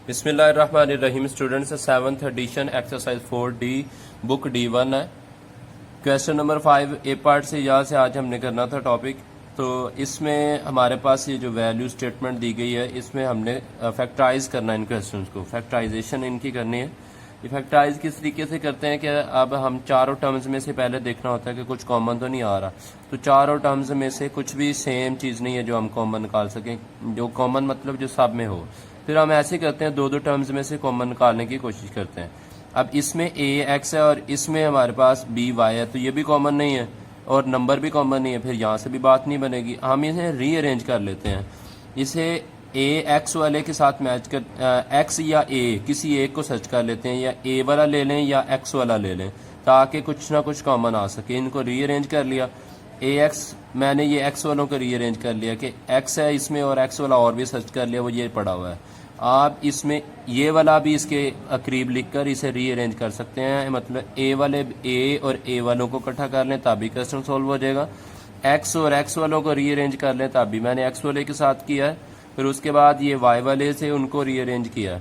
बिस्मिल्लाहिर्रहमानिर्रहीम students, 7th addition exercise 4D book D1 है। Question number 5 ए part से यहाँ से आज हमने करना था टॉपिक। तो इसमें हमारे पास ये जो वैल्यू स्टेटमेंट दी गई है, इसमें हमने फैक्टराइज करना है इन क्वेश्चंस को, फैक्टराइजेशन इनकी करनी है। ये फैक्टराइज किस तरीके से करते हैं कि अब हम चारों टर्म्स में से पहले देखना होता है कि कुछ कॉमन तो नहीं आ रहा। तो चारों टर्म्स में से कुछ भी सेम चीज़ नहीं है जो हम कॉमन निकाल सकें, जो कॉमन मतलब जो सब में हो। फिर हम ऐसे करते हैं, दो टर्म्स में से कॉमन निकालने की कोशिश करते हैं। अब इसमें ए एक्स है और इसमें हमारे पास बी वाई है, तो ये भी कॉमन नहीं है और नंबर भी कॉमन नहीं है, फिर यहाँ से भी बात नहीं बनेगी। हम इसे रीअरेंज कर लेते हैं। इसे ए एक्स वाले के साथ मैच कर, एक्स या ए किसी एक को सर्च कर लेते हैं, या ए वाला ले लें या एक्स वाला ले लें, ताकि कुछ ना कुछ कॉमन आ सके। इनको रीअरेंज कर लिया। ए एक्स, मैंने ये एक्स वालों को रीअरेंज कर लिया कि एक्स है इसमें और एक्स वाला और भी सर्च कर लिया, वो ये पड़ा हुआ है। आप इसमें ये वाला भी इसके करीब लिखकर इसे रीअरेंज कर सकते हैं, मतलब ए वाले ए और ए वालों को इकट्ठा कर लें तभी क्वेश्चन सोल्व हो जाएगा। एक्स और एक्स वालों को रीअरेंज कर लें तभी, मैंने एक्स वाले के साथ किया है। फिर उसके बाद ये वाई वाले से उनको रीअरेंज किया।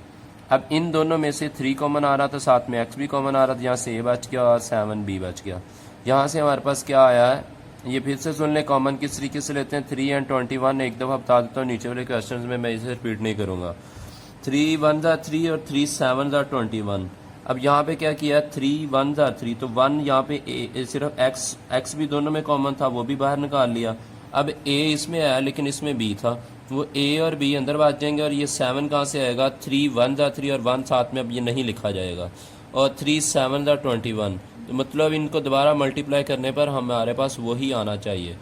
अब इन दोनों में से 3 कॉमन आ रहा था, साथ में एक्स भी कॉमन आ रहा था, यहाँ से ए बच गया और 7b बच गया। यहाँ से हमारे पास क्या आया है, ये फिर से सुन लें। कॉमन किस तरीके से लेते हैं, 3 और 21 एक दफ़ा बता देता हूँ, नीचे वाले क्वेश्चन में मैं इसे रिपीट नहीं करूँगा। 3 1 3 और 3 7 21। अब यहाँ पे क्या किया, 3 1 3, तो 1 यहाँ पे सिर्फ एक्स भी दोनों में कॉमन था, वो भी बाहर निकाल लिया। अब ए इसमें आया लेकिन इसमें बी था, वो ए और बी अंदर बात जाएंगे। और ये 7 कहाँ से आएगा, 3 1 3 और 1 साथ में अब ये नहीं लिखा जाएगा। और 3 7 21, तो मतलब इनको दोबारा मल्टीप्लाई करने पर हमारे पास वही आना चाहिए।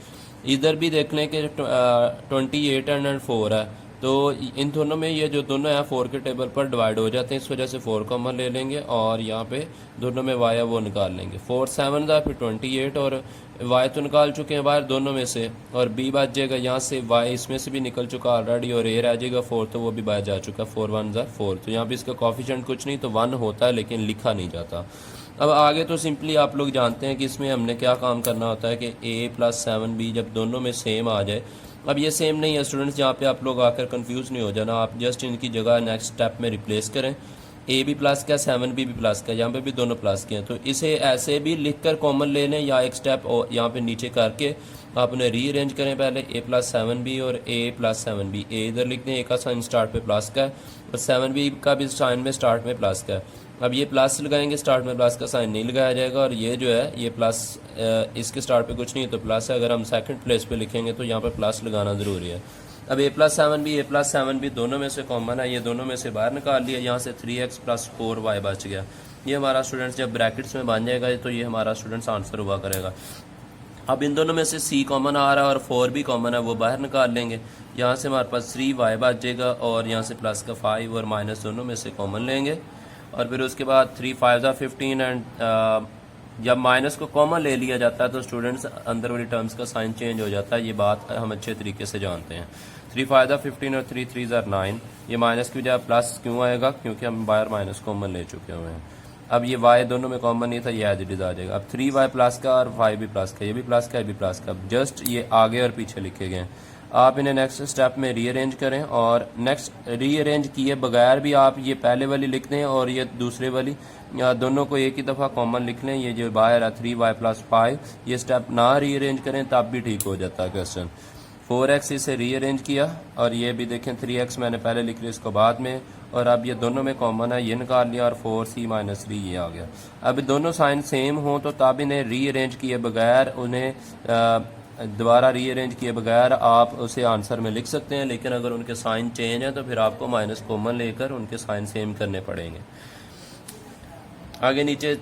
इधर भी देख लें कि 28 एंड 4 है, तो इन दोनों में ये जो दोनों हैं 4 के टेबल पर डिवाइड हो जाते हैं, इस वजह से 4 कॉमन ले लेंगे और यहाँ पे दोनों में वाई है वो निकाल लेंगे। 4 7 था, फिर 28 और वाई तो निकाल चुके हैं बाहर दोनों में से, और बी बच जाएगा। यहाँ से वाई इसमें से भी निकल चुका ऑलरेडी, और ए रह जाएगा 4, तो वो भी बाहर जा चुका। 4 1 4, तो यहाँ पे इसका कॉफिशिएंट कुछ नहीं, तो 1 होता है लेकिन लिखा नहीं जाता। अब आगे तो सिंपली आप लोग जानते हैं कि इसमें हमने क्या काम करना होता है कि a + 7b जब दोनों में सेम आ जाए। अब ये सेम नहीं है स्टूडेंट्स, यहाँ पे आप लोग आकर कंफ्यूज नहीं हो जाना। आप जस्ट इनकी जगह नेक्स्ट स्टेप में रिप्लेस करें। a भी प्लस का, 7b भी प्लस का, यहाँ पे भी दोनों प्लस के हैं, तो इसे ऐसे भी लिखकर कॉमन ले लें, या एक स्टेप यहाँ पे नीचे करके आप उन्हें रीअरेंज करें। पहले a + 7b और a + 7b, a इधर लिख दें, a का साइन स्टार्ट पे प्लस का है और 7b का भी साइन में स्टार्ट में प्लस का है। अब ये प्लस लगाएंगे, स्टार्ट में प्लस का साइन नहीं लगाया जाएगा, और ये जो है ये प्लस इसके स्टार्ट पे कुछ नहीं है तो प्लस है। अगर हम सेकंड प्लेस पे लिखेंगे तो यहाँ पे प्लस लगाना ज़रूरी है। अब a + 7b दोनों में से कॉमन है, ये दोनों में से बाहर निकाल लिया। यहाँ से 3x + 4y बच गया। ये हमारा स्टूडेंट्स जब ब्रैकेट्स में बन जाएगा तो ये हमारा स्टूडेंट्स आंसर हुआ करेगा। अब इन दोनों में से c कॉमन आ रहा है और 4 भी कॉमन है, वो बाहर निकाल लेंगे। यहाँ से हमारे पास 3y बच जाएगा, और यहाँ से प्लस का 5 और माइनस दोनों में से कॉमन लेंगे। और फिर उसके बाद 3 5 15 एंड जब माइनस को कॉमन ले लिया जाता है तो स्टूडेंट्स अंदर वाली टर्म्स का साइन चेंज हो जाता है। ये बात हम अच्छे तरीके से जानते हैं। 3 5 15 और 3 3 9, ये माइनस की बजाय प्लस क्यों आएगा, क्योंकि हम बाहर माइनस कॉमन ले चुके हुए हैं। अब ये y दोनों में कॉमन नहीं था, ये एज इट इज आ जाएगा। अब 3y प्लस का और 5 भी प्लस का, ये भी प्लस का, ये भी प्लस का, जस्ट ये आगे और पीछे लिखे गए। आप इन्हें नेक्स्ट स्टेप में रीअरेंज करें, और नेक्स्ट रीअरेंज किए बगैर भी आप ये पहले वाली लिख दें और ये दूसरे वाली, दोनों को एक ही दफ़ा कॉमन लिख लें। ये जो बाहर है 3y + 5, ये स्टेप ना रीअरेंज करें तब भी ठीक हो जाता है क्वेश्चन। 4x इसे रीअरेंज किया, और ये भी देखें 3x मैंने पहले लिख लिया, इसको बाद में, और अब ये दोनों में कॉमन है, ये निकाल लिया, और 4c - 3 ये आ गया। अब दोनों साइन सेम हो तो तब इन्हें रीअरेंज किए बगैर, उन्हें दोबारा रीअरेंज किए बगैर आप उसे आंसर में लिख सकते हैं। लेकिन अगर उनके साइन चेंज है तो फिर आपको माइनस कॉमन लेकर उनके साइन सेम करने पड़ेंगे। आगे नीचे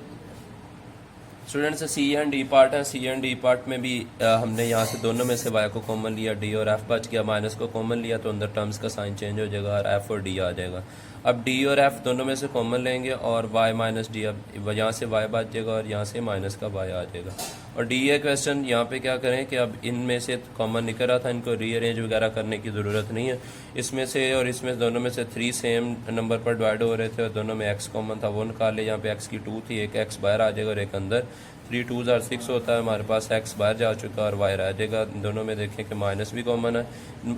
students C and D part है। सी एंड डी पार्ट में भी हमने यहाँ से दोनों में से वाई को कॉमन लिया, डी और एफ बच गया। माइनस को कॉमन लिया तो अंदर टर्म्स का साइन चेंज हो जाएगा और एफ और डी आ जाएगा। अब डी और एफ दोनों में से कॉमन लेंगे और वाई - डी, अब यहाँ से वाई बच जाएगा और यहाँ से माइनस का वाई आ जाएगा। और डी ए क्वेश्चन यहाँ पे क्या करें कि अब इनमें से कॉमन निकल रहा था, इनको रीअरेंज वगैरह करने की ज़रूरत नहीं है। इसमें से और इसमें दोनों में से 3 सेम नंबर पर डिवाइड हो रहे थे और दोनों में एक्स कॉमन था, वो निकाल ले। यहाँ पे एक्स की 2 थी, एक एक्स बाहर आ जाएगा और एक अंदर। 3 2 6 होता है, हमारे पास एक्स बाहर जा चुका और वाई रह जाएगा। दोनों में देखें कि माइनस भी कॉमन है,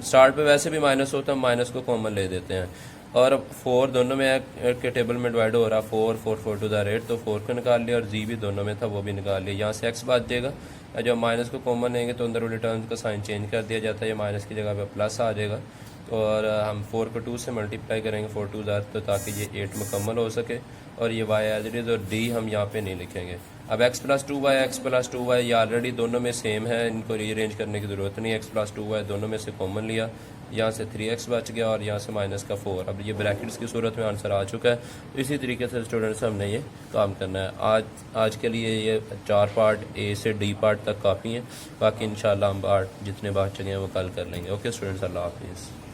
स्टार्ट पे वैसे भी माइनस होता है, माइनस को कॉमन ले देते हैं। और 4 दोनों में के टेबल में डिवाइड हो रहा, 4 4 4 टू द 8, तो 4 को निकाल लिया, और जी भी दोनों में था वो भी निकाल लिया। यहाँ से एक्स बच जाएगा, जब माइनस को कॉमन लेंगे तो अंदर वाले टर्म्स का साइन चेंज कर दिया जाता है, ये माइनस की जगह पे प्लस आ जाएगा। और हम 4 को 2 से मल्टीप्लाई करेंगे 4 2 ज़ार, तो ताकि ये 8 मुकम्मल हो सके। और ये वाई एज इट इज़, और डी हम यहाँ पे नहीं लिखेंगे। अब x प्लस 2y ये ऑलरेडी दोनों में सेम है, इनको रीअरेंज करने की ज़रूरत नहीं है। x प्लस 2y दोनों में से कॉमन लिया, यहाँ से 3x बच गया, और यहाँ से माइनस का 4। अब ये ब्रैकेट्स की सूरत में आंसर आ चुका है। इसी तरीके से स्टूडेंट्स हमने ये काम करना है। आज के लिए ये 4 पार्ट A से D पार्ट तक काफ़ी हैं, बाकी इंशाल्लाह हम पार्ट जितने बात चले हैं वो कल कर लेंगे। ओके स्टूडेंट्स, अल्लाह हाफिज़।